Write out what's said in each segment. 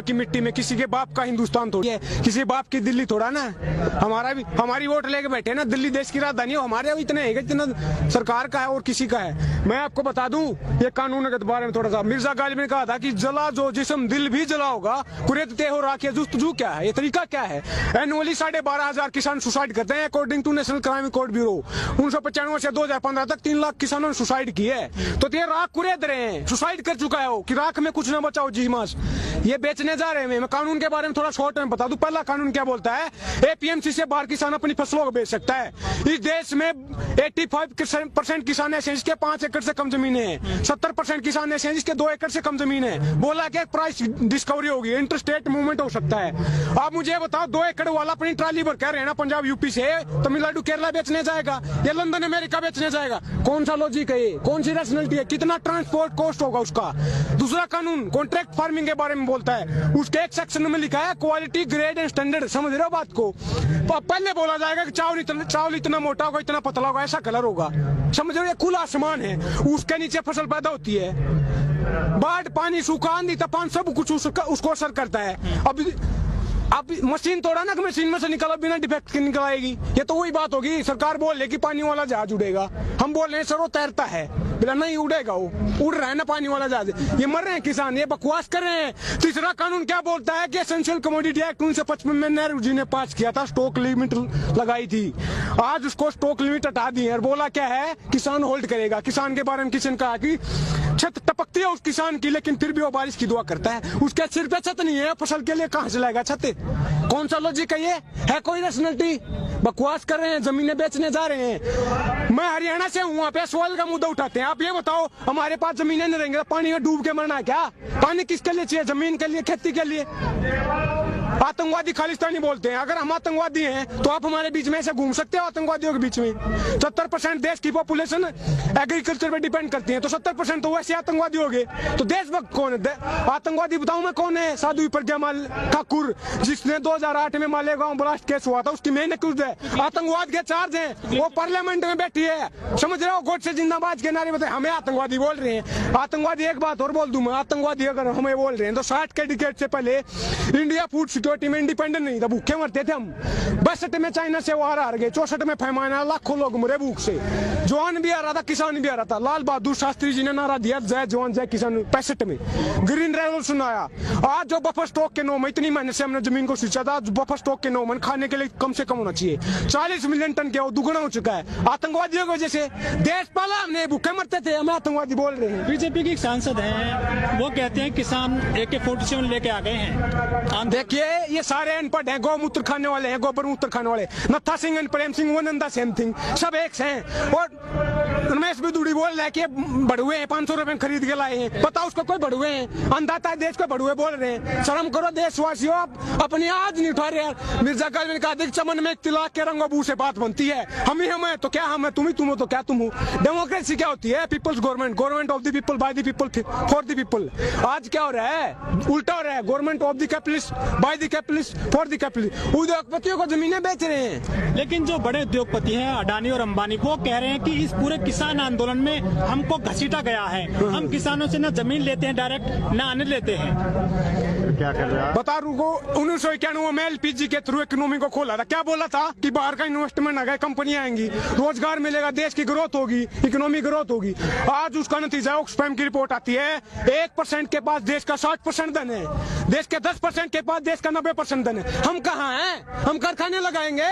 की मिट्टी में किसी के बाप का हिंदुस्तान थोड़ी है, किसी बाप की दिल्ली थोड़ा ना। हमारी वोट लेके बैठे ना, दिल्ली देश की राजधानी है, हमारे इतने है जितना सरकार का है और किसी का है। मैं आपको बता दूं ये कानून के बारे में थोड़ा सा, मिर्जा गालिब ने कहा था कि जला जो जिस्म दिल भी जला होगा, कुरेदते हो राखिया जुस्तजू क्या है, ये तरीका क्या है। एनुअली 12,500 किसान सुसाइड करते हैं according to national crime record bureau. 1995 से 2015 तक 3 लाख किसानों ने सुसाइड की है। तो ये राख कुरेद रहे हैं, सुसाइड कर चुका है वो कि राख में कुछ ना बचाओ जी मास, ये बेचने जा रहे हैं। मैं कानून के बारे में थोड़ा शॉर्ट में बता दूं। पहला कानून क्या बोलता है, एपीएमसी से बाहर किसान अपनी फसलों को बेच सकता है। इस देश में 85% किसान ऐसे हैं जिसके 5 एकड़ से कम जमीन है, 70% किसान ऐसे हैं जिसके 2 एकड़ से कम जमीन है। बोला कि प्राइस डिस्कवरी होगी, इंटरस्टेट मूवमेंट हो सकता है। आप मुझे बताओ 2 एकड़ वाला अपनी ट्राली भर कर रहना पंजाब यूपी से तमिलनाडु केरला बेचने जाएगा या लंदन अमेरिका बेचने जाएगा? कौन सा लॉजिक है ये, कौन सी रैशनैलिटी है, कितना ट्रांसपोर्ट कॉस्ट होगा उसका? दूसरा कानून कॉन्ट्रैक्ट फार्मिंग के बारे में बोलता है, उसके एक सेक्शन में लिखा है क्वालिटी ग्रेड एंड स्टैंडर्ड। समझ रहे हो बात को? पहले बोला जाएगा कि चावल इतना मोटा होगा, इतना पतला होगा, ऐसा कलर होगा। समझ रहे हो? खुला आसमान है, उसके नीचे फसल पैदा होती है। बाढ़, पानी, सूखा, आंधी, तूफान सब कुछ उसको असर करता है। अब मशीन तोड़ा ना कि मशीन में से निकला बिना डिफेक्ट के निकल आएगी, ये तो वही बात होगी। सरकार बोल रही कि पानी वाला जहाज उड़ेगा, हम बोल रहे हैं सर वो तैरता है, बिना नहीं उड़ेगा, वो उड़ रहा है ना पानी वाला जहाज। ये मर रहे हैं किसान, ये बकवास कर रहे हैं। तीसरा कानून क्या बोलता है कि एसेंशियल कमोडिटी एक्ट 1955 में नेहरू जी ने पास किया था, स्टॉक लिमिट लगाई थी। आज उसको स्टॉक लिमिट हटा दी है और बोला क्या है, किसान होल्ड करेगा। किसान के बारे में किसी ने कहा कि छत टपकती है उस किसान की, लेकिन फिर भी वो बारिश की दुआ करता है। उसके सिर पे छत नहीं है, फसल के लिए कहां से लाएगा छत? कौन सा लॉजिक है ये? है कोई रैशनैलिटी? बकवास कर रहे हैं, जमीनें बेचने जा रहे हैं। मैं हरियाणा से हूँ, वहाँ पे सवाल का मुद्दा उठाते हैं। आप ये बताओ, हमारे पास जमीनें नहीं रहेंगे, पानी में डूब के मरना है क्या? पानी किसके लिए चाहिए? जमीन के लिए, खेती के लिए। आतंकवादी खालिस्तानी बोलते हैं। अगर हम आतंकवादी हैं तो आप हमारे बीच में ऐसे घूम सकते हो आतंकवादियों के बीच में? 70% देश की पॉपुलेशन एग्रीकल्चर पे डिपेंड करती है, तो 70% तो वैसे आतंकवादी हो गए। तो देशभक्त कौन है? आतंकवादी बताऊं मैं कौन है? साधु प्रज्ञा ठाकुर, जिसने 2008 में मालेगांव ब्लास्ट केस हुआ था, उसकी मेन एक्यूज है। आतंकवाद के चार्ज हैं, वो पार्लियामेंट में बैठी है। समझ रहे हो? गोड से जिंदाबाद के नारे बताए, हमें आतंकवादी बोल रहे हैं। आतंकवादी, एक बात और बोल दूं मैं, आतंकवादी अगर हमें बोल रहे हैं तो 60 के डिकेड से पहले इंडिया फूड सिक्योरिटी में इंडिपेंडेंट नहीं था, भूखे मरते थे हम। 62 में चाइना से वार हार गए, 64 में फैमान आया, लाखों लोग मरे भूख से। जवान भी आ रहा था, किसान भी आ रहा था। लाल बहादुर शास्त्री जी ने नारा दिया, जय जवान जय किसान। 65 में ग्रीन रेवोल्यूशन आया। आज जो बफर स्टॉक के 9 में, इतनी मेहनत से हमने जमीन को सींचा था, बफर स्टॉक के 9 में खाने के लिए कम से कम होना चाहिए। 40 मिलियन टन के, वो दुगना हो चुका है आतंकवादियों की वजह से। देश पाला हमने, भूखे मरते थे, हमें आतंकवादी बोल रहे हैं। बीजेपी के सांसद हैं, वो कहते हैं किसान AK-47 लेके आ गए हैं। देखिए, ये सारे अनपढ़ हैं, गौमूत्र खाने वाले हैं, गोबर मूत्र खाने वाले। नत्था Singh and Prem Singh one and the same thing, सब एक से हैं। और रमेश बिदुड़ी बोल रहा है कि बड़ुए हैं, 500 रुपए में खरीद के लाए हैं। पता उसको कोई बड़ुए हैं? अंधाता देश को बड़ुए बोल रहे हैं। शर्म करो देशवासियों, आप अपनी आज नहीं उठा रहे हैं। मिर्जा गालिब ने कहा, देख चमन में तिलक के रंगों से बात बनती है। हम ही हम है तो क्या हम है, तुम ही तुम हो तो क्या तुम हो। डेमोक्रेसी क्या होती है? People's government, government of the people, by the people, for the people. आज क्या हो रहा है? उल्टा हो रहा है। Government of the capitalist, by the capitalist, for the capitalist. उद्योगपतियों को जमीनें बेच रहे हैं। लेकिन जो बड़े उद्योगपति हैं, अडानी और अंबानी, वो कह रहे हैं कि इस पूरे किसान आंदोलन में हमको घसीटा गया है। हम किसानों से ना जमीन लेते हैं डायरेक्ट, ना अन्न लेते हैं। क्या कर रहे हैं? बता रुको, 1991 में LPG के थ्रू इकोनॉमी को खोला था। क्या बोला था कि बाहर का इन्वेस्टमेंट आ गया, कंपनियां आएंगी, रोजगार मिलेगा, देश की ग्रोथ होगी, इकोनॉमी ग्रोथ होगी। आज उसका नतीजा ऑक्सफैम की रिपोर्ट आती है, 1% के पास देश का 60% धन है, देश के 10% के पास देश का 90% धन है। हम कहाँ हैं? हम कारखाने लगाएंगे?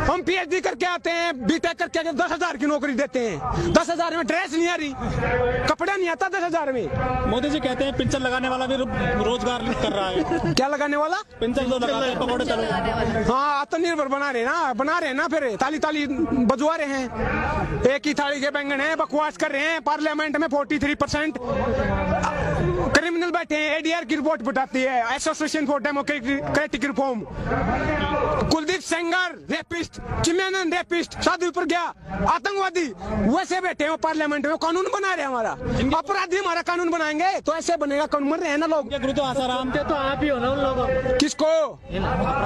हम PhD करके आते हैं, BTech करके 10,000 की नौकरी देते हैं। 10,000 में ड्रेस नहीं आ रही, कपड़ा नहीं आता 10,000 में। मोदी जी कहते हैं पिंचर लगाने वाला भी रोजगार कर रहा है। क्या लगाने वाला? पिंचर जो लगाते हैं, पकौड़े चलो। हाँ, आत्मनिर्भर बना रहे ना, फिर ताली ताली बजवा रहे हैं। एक ही थाली के बैंगन है, बकवास कर रहे हैं। पार्लियामेंट में 43% क्रिमिनल बैठे हैं। ADR की रिपोर्ट बताती है, association for democratic reform. Kuldeep Sengar rapist, Chinmayanand rapist, Sadhu Pragya आतंकवादी, वैसे बैठे हो पार्लियामेंट में। कानून बना रहे हमारा, अपराधी हमारा कानून बनाएंगे तो ऐसे बनेगा। कानून मर रहे हैं ना लोग। गुरु तो आसाराम थे, तो आप ही हो ना उन लोगों को। किसको?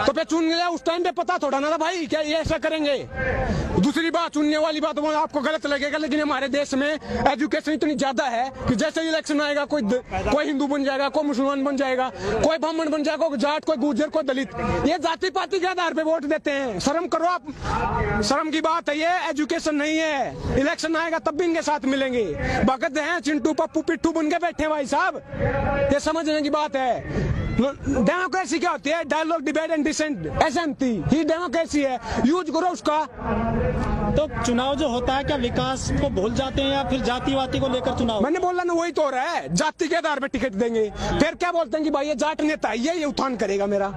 तो पे चुन लिया उस टाइम पे, पता थोड़ा ना था भाई क्या ये ऐसा करेंगे। दूसरी बात, चुनने वाली बात आपको गलत लगेगा, लेकिन हमारे देश में एजुकेशन इतनी ज्यादा है कि जैसे इलेक्शन आएगा कोई कोई हिंदू बन जाएगा, कोई मुसलमान बन जाएगा, कोई ब्राह्मण बन जाएगा, कोई जाट, कोई गुर्जर, कोई दलित। ये जाति पाति के आधार पे वोट देते हैं। शर्म करो आप, शर्म की बात है ये, एजुकेशन नहीं है। इलेक्शन आएगा तब भी इनके साथ मिलेंगे। भगत हैं चिंटू पप्पू पिट्ठू बन के बैठे भाई साहब, ये समझने की बात है। डेमोक्रेसी क्या होती है? डायलॉग, डिबेट एंड डिसेंट, एसएमटी ही डेमोक्रेसी है। यूज करो उसका। तो चुनाव जो होता है क्या विकास को भूल जाते हैं या फिर जातिवादी को लेकर चुनाव? मैंने बोला ना, वही तो हो रहा है। जाति के आधार पे टिकट देंगे, फिर क्या बोलते हैं कि भाई ये जाट नेता है, ये उत्थान करेगा मेरा।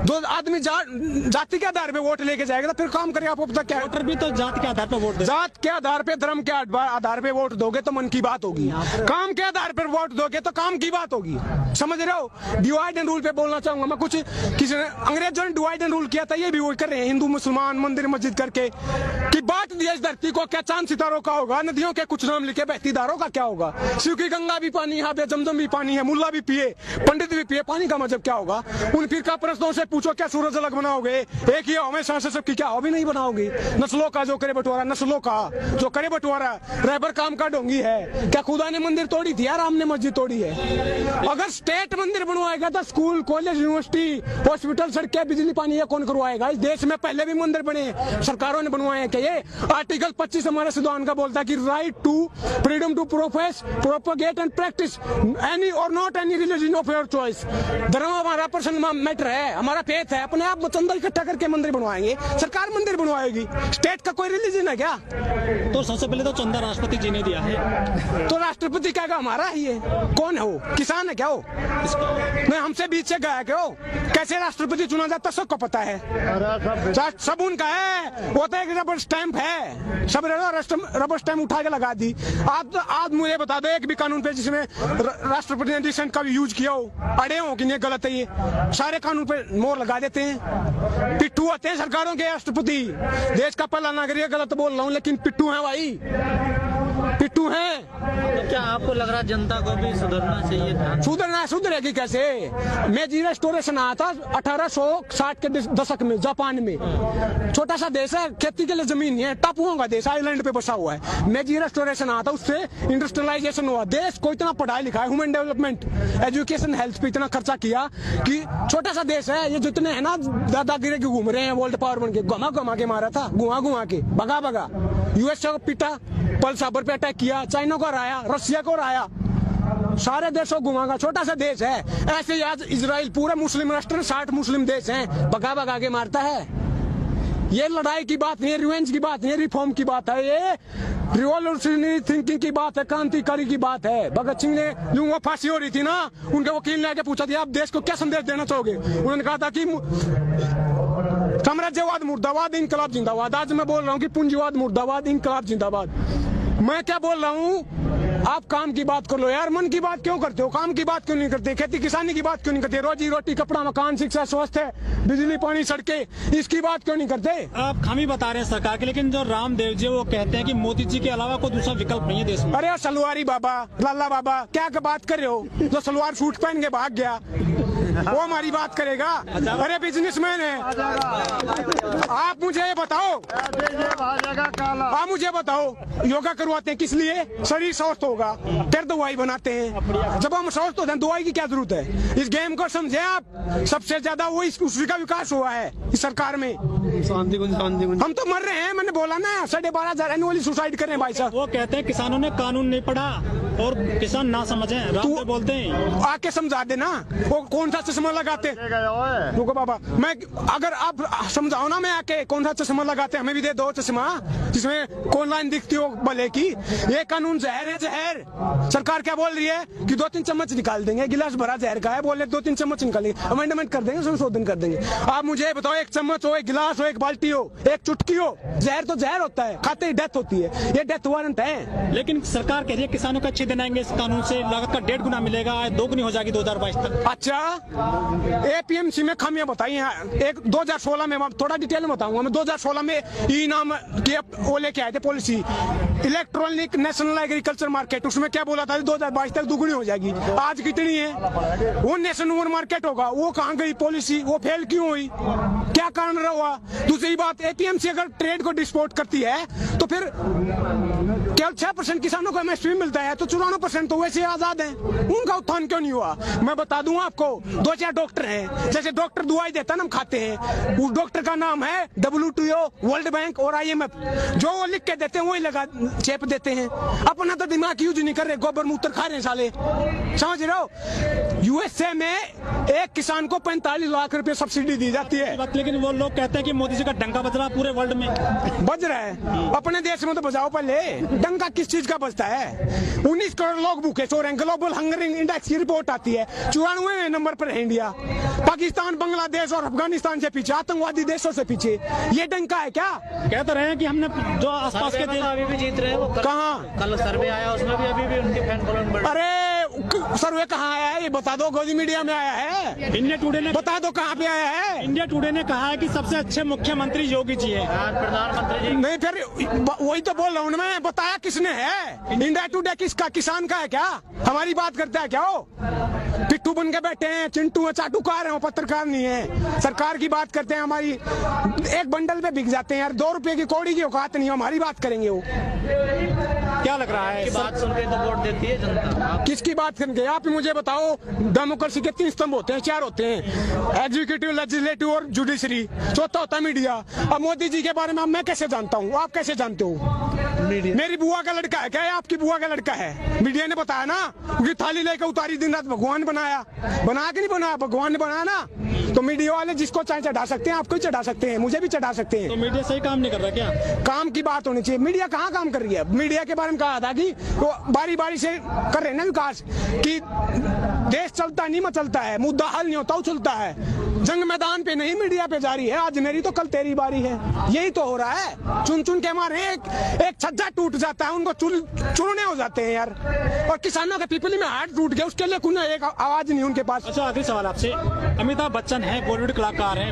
दो आदमी जाति के आधार पे वोट लेके जाएगा तो फिर काम करेगा। आपको पता क्या, वोटर भी तो जात के आधार पर वोट दे। जात के आधार पे, धर्म के आधार पे वोट दोगे तो मन की बात होगी। काम के आधार पर वोट दोगे तो काम की बात होगी। समझ रहे हो? डिवाइड एंड रूल पे बोलना चाहूंगा मैं। कुछ किसी ने, अंग्रेजों ने डिवाइड एंड रूल किया था, ये भी वही कर रहे हैं, हिंदू मुसलमान मंदिर मस्जिद करके कि बांट दिया इस धरती को। क्या चांद सितारों का होगा? नदियों के कुछ नाम लिखे, बहती धारों का क्या होगा? शिव की गंगा भी पानी, यहाँ पे जमजम भी पानी है, मुल्ला भी पिए, पंडित भी पिए, पानी का मतलब क्या होगा? उन फिरका परस्तों से पूछो क्या सूरज अलग बनाओगे? एक ही हमेशा से सबकी क्या भी नहीं बनाओगे? नस्लों का जो करे बंटवारा, नस्लों का जो करे बंटवारा, रहबर काम का ढोंगी है। क्या खुदा ने मंदिर तोड़ी थी यार? राम ने मस्जिद तोड़ी है। अगर स्टेट मंदिर बनवाएगा तो स्कूल, कॉलेज, यूनिवर्सिटी, हॉस्पिटल, सड़कें, बिजली, पानी ये कौन करवाएगा? इस देश में पहले भी मंदिर बने, सरकारों ने बनवाए हैं। क्या ये आर्टिकल 25 हमारे संविधान का बोलता है कि right to freedom to profess, propagate and practise any और not any religion of your choice. धर्म हमारा पर्सनल मैटर है, हमारा फेथ है। अपने आप चंदा इकट्ठा करके मंदिर बनवाएंगे, सरकार मंदिर बनवाएगी। स्टेट का कोई रिलीजन है क्या? तो सबसे पहले तो चंदा राष्ट्रपति जी ने दिया है। तो राष्ट्रपति क्या हमारा ही है? कौन है वो? किसान है क्या वो? नहीं, हमसे बीच से गया क्या वो? कैसे राष्ट्रपति चुना जाता सबको पता है। सब उनका है, वो तो एक रबर स्टैंप है, सब रबर स्टैंप उठा के लगा दी। आप मुझे बता दो एक भी कानून पे जिसमें राष्ट्रपति ने डिसेंट का भी यूज किया हो, अड़े हो कि नहीं गलत है, ये सारे कानून पे मोहर लगा देते हैं। पिट्ठू होते हैं सरकारों के राष्ट्रपति। देश का पहला नागरिक, गलत बोल रहा हूँ लेकिन पिट्ठू है भाई, पिट्ठू है। तो क्या आपको लग रहा है जनता को भी सुधरना चाहिए? सुधरेगी कैसे? मेजी रेस्टोरेशन आया था 1860 के दशक में जापान में। छोटा सा देश है, खेती के लिए जमीन नहीं है, टापुओं का देश, आइलैंड पे बसा हुआ है। मेजी रेस्टोरेशन आया था, उससे इंडस्ट्रियलाइजेशन हुआ। देश को इतना पढ़ाई लिखाई, ह्यूमन डेवलपमेंट, एजुकेशन, हेल्थ पे इतना खर्चा किया कि छोटा सा देश है। ये जितने है ना दादागिरी के घूम रहे हैं, वर्ल्ड पावर बन के, घुमा के मारा था, घुमा के भगा। यूएस को पीटा, पर्ल हार्बर पे अटैक किया, चाइना को हराया, रशिया को हराया, सारे देशों को घुमागा। छोटा सा देश है। ऐसे ही आज इजराइल पूरे मुस्लिम राष्ट्र, 60 मुस्लिम देश हैं, भगा के मारता है। ये लड़ाई की बात नहीं है, रिवेंज की बात नहीं है, रिफॉर्म की बात है, ये रिवॉल्यूशनरी थिंकिंग की बात है, क्रांतिकारी की बात है। भगत सिंह ने जो वो फांसी हो रही थी ना, उनके वकील ने आके पूछा था आप देश को क्या संदेश देना चाहोगे? उन्होंने कहा था कि साम्राज्यवाद मुर्दाबाद, इनकलाब जिंदाबाद। आज मैं बोल रहा हूँ कि पूंजीवाद मुर्दाबाद, इनकलाब जिंदाबाद। मैं क्या बोल रहा हूँ? आप काम की बात कर लो यार, मन की बात क्यों करते हो? काम की बात क्यों नहीं करते? खेती किसानी की बात क्यों नहीं करते? रोजी रोटी, कपड़ा, मकान, शिक्षा, स्वास्थ्य, बिजली, पानी, सड़कें, इसकी बात क्यों नहीं करते? आप खामी बता रहे हैं सरकार के, लेकिन जो रामदेव जी वो कहते हैं कि मोदी जी के अलावा कोई दूसरा विकल्प नहीं है देश में। अरे सलवारी बाबा, लाला बाबा, क्या बात कर रहे हो? जो सलवार सूट पहन के भाग गया वो हमारी बात करेगा? अरे बिजनेसमैन है। आप मुझे बताओ, आप मुझे बताओ, योगा करवाते हैं किस लिए? शरीर स्वस्थ होगा, फिर दवाई बनाते हैं। जब हम स्वस्थ होते हैं दवाई की क्या जरूरत है? इस गेम को समझे आप। सबसे ज्यादा वो उसी का विकास हुआ है इस सरकार में। हम तो मर रहे हैं, मैंने बोला ना, 12,500 एनुअली सुसाइड कर रहे हैं भाई साहब। वो कहते हैं किसानों ने कानून नहीं पढ़ा और किसान ना समझे, रामदेव बोलते हैं। आके समझा देना, वो कौन सा चश्मा लगाते हैं? रुको बाबा, मैं अगर आप समझाओ ना, मैं आके कौन सा चश्मा लगाते हैं, हमें भी दे दो चश्मा जिसमें कौन लाइन दिखती हो भले की। ये कानून जहर है, जहर। सरकार क्या बोल रही है कि 2-3 चम्मच निकाल देंगे, गिलास भरा जहर का है, बोले 2-3 चम्मच निकालेंगे, अमेंडमेंट कर देंगे, संशोधन कर देंगे। आप मुझे बताओ, एक चम्मच हो, एक गिलास हो, एक बाल्टी हो, एक चुटकी हो, जहर तो जहर होता है, खाते ही डेथ होती है। ये डेथ वारंट है। लेकिन सरकार कह रही है किसानों को अच्छे दिन आएंगे, इस कानून से लागत का 1.5 गुना मिलेगा, 2 गुनी हो जाएगी 2022 तक। अच्छा, एपीएमसी में खामियां बताई हैं। एक 2016 में, थोड़ा डिटेल में बताऊंगा मैं, 2016 में ई नाम की वो लेके आए थे policy, electronic national agriculture market, उसमें क्या बोला था 2022 तक दुगनी हो जाएगी, आज कितनी है? वो नेशनल मार्केट होगा, वो कहाँ गई पॉलिसी, वो फेल क्यों हुई, क्या कारण रहा? दूसरी बात, एपीएमसी अगर ट्रेड को डिस्पोर्ट करती है तो फिर केवल 6% किसानों को एमएसपी मिलता है, तो 94% तो वैसे आजाद हैं, उनका उत्थान क्यों नहीं हुआ? मैं बता दूं आपको, 2-4 डॉक्टर हैं, जैसे डॉक्टर दवाई देता है ना, हम खाते हैं, उस डॉक्टर का नाम है WTO, वर्ल्ड बैंक और IMF, जो वो लिख के देते हैं वही लगा चेप देते हैं, अपना तो दिमाग यूज नहीं कर रहे, गोबर मूत्र खा रहे हैं साले, समझ रहे हो? USA में एक किसान को 45 लाख रुपए सब्सिडी दी जाती है, लेकिन वो लोग कहते हैं कि मोदी जी का डंका बज रहा पूरे वर्ल्ड में। बज रहा है, अपने देश में तो बजाओ पहले, डंका किस चीज का बजता है? 19 करोड़ लोग भूखे सो रहे हैं, ग्लोबल हंगर इंडेक्स की रिपोर्ट आती है, 94वें नंबर पर है इंडिया, पाकिस्तान, बांग्लादेश और अफगानिस्तान से पीछे, आतंकवादी देशों से पीछे। ये डंका है क्या? कहते रहे हैं कि हमने जो आसपास के देश अभी भी जीत रहे हैं वो। कहाँ? कल सर्वे आया, उसमें भी अभी भी उनके फैन फॉलोइंग बढ़। अरे सर्वे कहाँ आया है ये बता दो, गोदी मीडिया में आया है? इंडिया टुडे ने बता दो कहाँ पे आया है? इंडिया टुडे ने कहा है कि सबसे अच्छे मुख्यमंत्री योगी जी हैं। प्रधानमंत्री जी नहीं, फिर वही तो बोल रहा हूँ मैं, बताया किसने है? इंडिया टुडे किसका, किसान का है क्या? हमारी बात करता है क्या वो? पिट्ठू बन के बैठे हैं, चिंटू है, चाटुकार है, वो पत्रकार नहीं है। सरकार की बात करते हैं, हमारी एक बंडल पे बिक जाते हैं यार, 2 रुपए की कौड़ी की औकात नहीं है, हमारी बात करेंगे वो। क्या लग रहा है? बात सुन के तो वोट देती है जनता। किसकी बात करेंगे आप? मुझे बताओ, डेमोक्रेसी के 3 स्तंभ होते हैं, 4 होते हैं, एग्जीक्यूटिव, लेजिस्लेटिव और जुडिशरी, चौथा होता है मीडिया। अब मोदी जी के बारे में मैं कैसे जानता हूँ, आप कैसे जानते हो? मेरी बुआ का लड़का है क्या? आपकी बुआ का लड़का है? मीडिया ने बताया ना, क्योंकि थाली लेकर उतारी, दिन रात भगवान बनाया, बना के नहीं बनाया, भगवान ने बनाया ना। तो मीडिया वाले जिसको चाहे चढ़ा सकते हैं, आपको ही चढ़ा सकते हैं, मुझे भी चढ़ा सकते हैं। तो मीडिया सही काम नहीं कर रहा क्या? काम की बात होनी चाहिए, मीडिया कहाँ काम कर रही है? मीडिया के बारे में कहा था कि वो बारी बारी से कर रहे हैं ना विकास, कि देश चलता नहीं मचलता है, मुद्दा हल नहीं होता उछलता है, जंग मैदान पे नहीं मीडिया पे जारी है, आज मेरी तो कल तेरी बारी है, यही तो हो रहा है। चुन चुन के हमारे एक छज्जा टूट जाता है, उनको चुनने हो जाते हैं यार, और किसानों के पीपली में हाथ टूट गया, उसके लिए कोई एक आवाज नहीं उनके पास। अच्छा, आखिरी सवाल आपसे, अमिताभ बच्चन है, बॉलीवुड कलाकार हैं,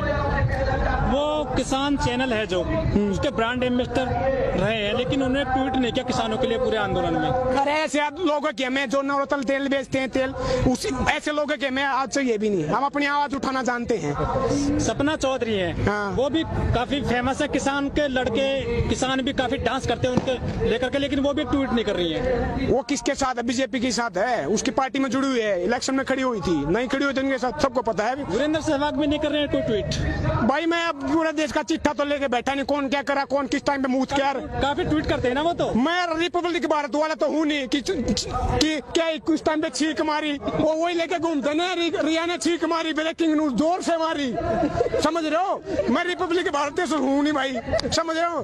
वो किसान चैनल है जो उसके ब्रांड एम्बेसडर रहे हैं, लेकिन उन्होंने ट्वीट नहीं किया किसानों के लिए पूरे आंदोलन में। अरे ऐसे लोगों के में जो नवरत्न तेल बेचते हैं, तेल उसी ऐसे लोगों के में आज से ये भी नहीं, हम अपनी आवाज उठाना जानते हैं। सपना चौधरी है, हाँ। वो भी काफी फेमस है, किसान के लड़के, किसान भी काफी डांस करते हैं उनके लेकर के, लेकिन वो भी ट्वीट नहीं कर रही है। वो किसके साथ है? बीजेपी के साथ है, उसकी पार्टी में जुड़ी हुई है, इलेक्शन में खड़ी हुई थी, नहीं खड़ी हुई थी उनके साथ, सबको पता है। वीरेंद्र सहवाग भी नहीं कर रहे हैं कोई ट्वीट। भाई मैं अब पूरे देश का चिट्ठा तो लेके बैठा नहीं, कौन क्या करा, कौन किस टाइम पे मूत क्या। काफी ट्वीट करते हैं ना वो तो। मैं रिपब्लिक भारत वाला तो हूँ नहीं कि क्या कुछ टाइम पे छींक मारी, वो वही लेके घूमते ना, रिया ने छींक मारी, ब्रेकिंग न्यूज जोर से मारी, समझ रहे हो? मैं रिपब्लिक भारत से हूँ नहीं भाई, समझ रहे हो?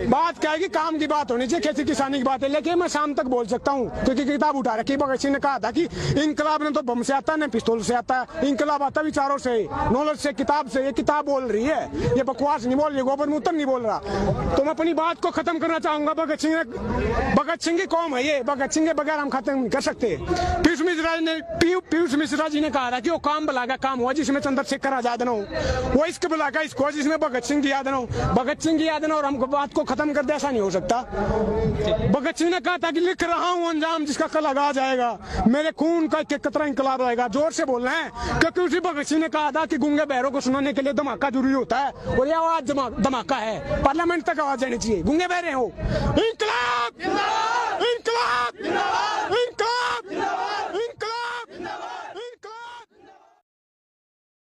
बात क्या है कि काम की बात होनी चाहिए, खेती किसानी की बात है, लेकिन मैं शाम तक बोल सकता हूँ, क्योंकि किताब उठा रखी। भगत सिंह ने कहा था कि इनकलाब ने तो बम से आता है, न पिस्तौल से आता है, इनकलाब आता विचारों से, नॉलेज से, किताब से। ये किताब बोल रही है, ये बकवास नहीं बोल रही, गोबर मूत्र नहीं बोल रहा। तो मैं अपनी बात को खत्म करना चाहूंगा, भगत सिंह की कौम है ये, भगत सिंह के बगैर हम खत्म नहीं कर सकते। पीयूष मिश्रा जी ने कहा था कि वो काम बुलागा काम हुआ जिसमें चंद्रशेखर आजाद न हो, वो इश्क बुलागा इसको जिसमें भगत सिंह की याद न हो, भगत सिंह की याद न हो, और हमको बात को खत्म कर दे, ऐसा नहीं हो सकता। भगत सिंह ने कहा था कि लिख रहा हूँ अंजाम जिसका कल आ जाएगा, मेरे खून का एक कतरा इंकलाब रहेगा। जोर से बोलना है, क्योंकि उसी भगत सिंह ने कहा था कि गूंगे बहरों को सुनाने के लिए धमाका जरूरी होता है, और ये आवाज धमाका है, पार्लियामेंट तक आवाज देनी चाहिए। गूंगे बहरे हो, इंकलाब, इंकलाब।